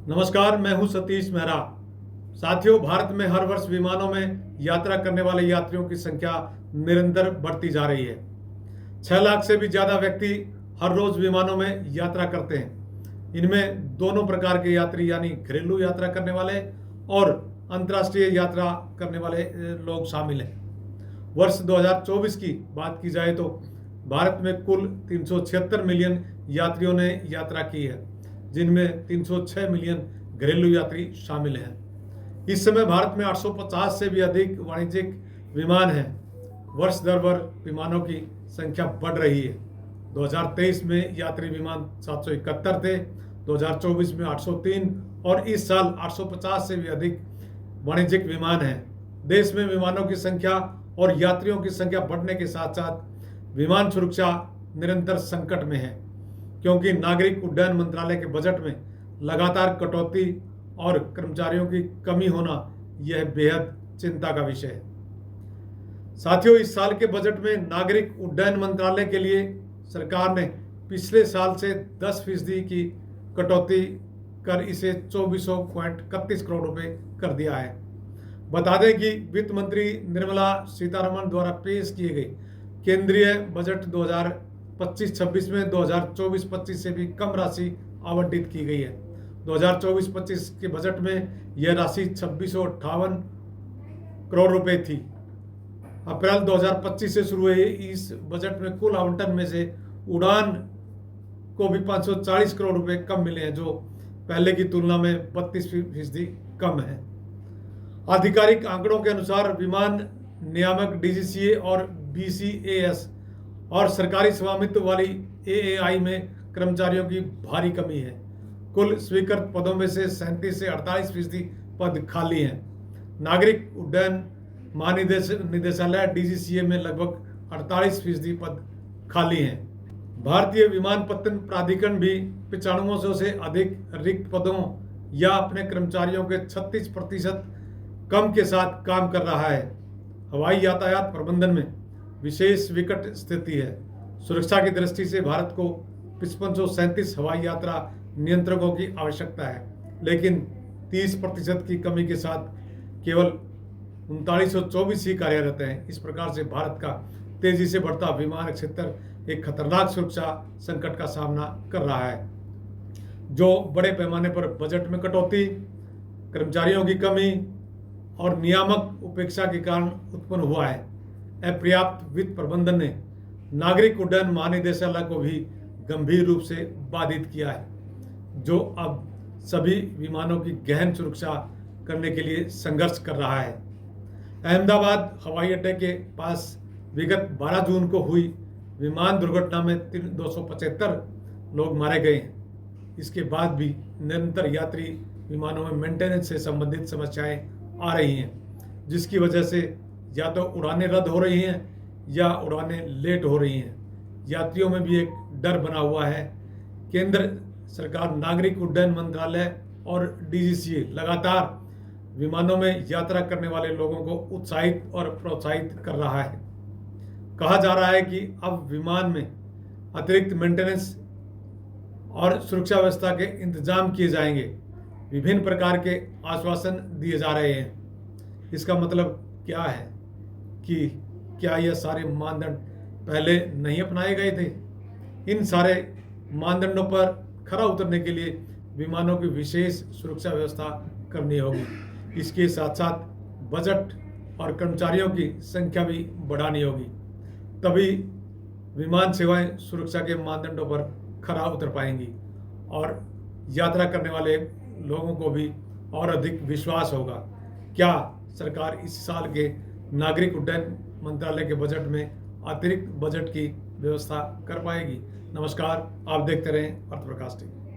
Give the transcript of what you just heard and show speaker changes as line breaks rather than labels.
नमस्कार, मैं हूं सतीश मेहरा। साथियों, भारत में हर वर्ष विमानों में यात्रा करने वाले यात्रियों की संख्या निरंतर बढ़ती जा रही है। 6 लाख से भी ज़्यादा व्यक्ति हर रोज विमानों में यात्रा करते हैं। इनमें दोनों प्रकार के यात्री यानी घरेलू यात्रा करने वाले और अंतर्राष्ट्रीय यात्रा करने वाले लोग शामिल हैं। वर्ष 2024 की बात की जाए तो भारत में कुल 376 मिलियन यात्रियों ने यात्रा की है, जिनमें 306 मिलियन घरेलू यात्री शामिल हैं। इस समय भारत में 850 से भी अधिक वाणिज्यिक विमान हैं। वर्ष दर वर्ष विमानों की संख्या बढ़ रही है। 2023 में यात्री विमान 771 थे, 2024 में 803 और इस साल 850 से भी अधिक वाणिज्यिक विमान हैं। देश में विमानों की संख्या और यात्रियों की संख्या बढ़ने के साथ साथ विमान सुरक्षा निरंतर संकट में है, क्योंकि नागरिक उड्डयन मंत्रालय के बजट में लगातार कटौती और कर्मचारियों की कमी होना यह बेहद चिंता का विषय है। साथियों, इस साल के बजट में नागरिक उड्डयन मंत्रालय के लिए सरकार ने पिछले साल से 10% की कटौती कर इसे 2431 करोड़ रुपए कर दिया है। बता दें कि वित्त मंत्री निर्मला सीतारमण द्वारा पेश किए गए केंद्रीय बजट 2025-26 में 2024-25 से भी कम राशि आवंटित की गई है। 2024-25 के बजट में यह राशि 2658 करोड़ रुपए थी। अप्रैल 2025 से शुरू हुए इस बजट में कुल आवंटन में से उड़ान को भी 540 करोड़ रुपए कम मिले हैं, जो पहले की तुलना में 32% कम है। आधिकारिक आंकड़ों के अनुसार विमान नियामक डीजीसीए और बीसीएएस और सरकारी स्वामित्व वाली एएआई में कर्मचारियों की भारी कमी है। कुल स्वीकृत पदों में से 37 से 48% पद खाली हैं। नागरिक उड्डयन महानिदेशालय डीजीसीए में लगभग 48% पद खाली हैं। भारतीय विमानपत्तन प्राधिकरण भी 9500 से अधिक रिक्त पदों या अपने कर्मचारियों के 36% कम के साथ काम कर रहा है। हवाई यातायात प्रबंधन में विशेष विकट स्थिति है। सुरक्षा की दृष्टि से भारत को 5537 हवाई यात्रा नियंत्रकों की आवश्यकता है, लेकिन 30% की कमी के साथ केवल 3924 ही कार्यरत हैं। इस प्रकार से भारत का तेजी से बढ़ता विमान क्षेत्र एक खतरनाक सुरक्षा संकट का सामना कर रहा है, जो बड़े पैमाने पर बजट में कटौती, कर्मचारियों की कमी और नियामक उपेक्षा के कारण उत्पन्न हुआ है। अपर्याप्त वित्त प्रबंधन ने नागरिक उड्डयन महानिदेशालय को भी गंभीर रूप से बाधित किया है, जो अब सभी विमानों की गहन सुरक्षा करने के लिए संघर्ष कर रहा है। अहमदाबाद हवाई अड्डे के पास विगत 12 जून को हुई विमान दुर्घटना में 275 लोग मारे गए हैं। इसके बाद भी निरंतर यात्री विमानों में मेंटेनेंस से संबंधित समस्याएं आ रही हैं, जिसकी वजह से या तो उड़ानें रद्द हो रही हैं या उड़ानें लेट हो रही हैं। यात्रियों में भी एक डर बना हुआ है। केंद्र सरकार, नागरिक उड्डयन मंत्रालय और डीजीसीए लगातार विमानों में यात्रा करने वाले लोगों को उत्साहित और प्रोत्साहित कर रहा है। कहा जा रहा है कि अब विमान में अतिरिक्त मेंटेनेंस और सुरक्षा व्यवस्था के इंतजाम किए जाएंगे। विभिन्न प्रकार के आश्वासन दिए जा रहे हैं। इसका मतलब क्या है कि क्या यह सारे मानदंड पहले नहीं अपनाए गए थे? इन सारे मानदंडों पर खरा उतरने के लिए विमानों की विशेष सुरक्षा व्यवस्था करनी होगी। इसके साथ साथ बजट और कर्मचारियों की संख्या भी बढ़ानी होगी, तभी विमान सेवाएं सुरक्षा के मानदंडों पर खरा उतर पाएंगी और यात्रा करने वाले लोगों को भी और अधिक विश्वास होगा। क्या सरकार इस साल के नागरिक उड्डयन मंत्रालय के बजट में अतिरिक्त बजट की व्यवस्था कर पाएगी? नमस्कार, आप देखते रहें अर्थ प्रकाश टीवी।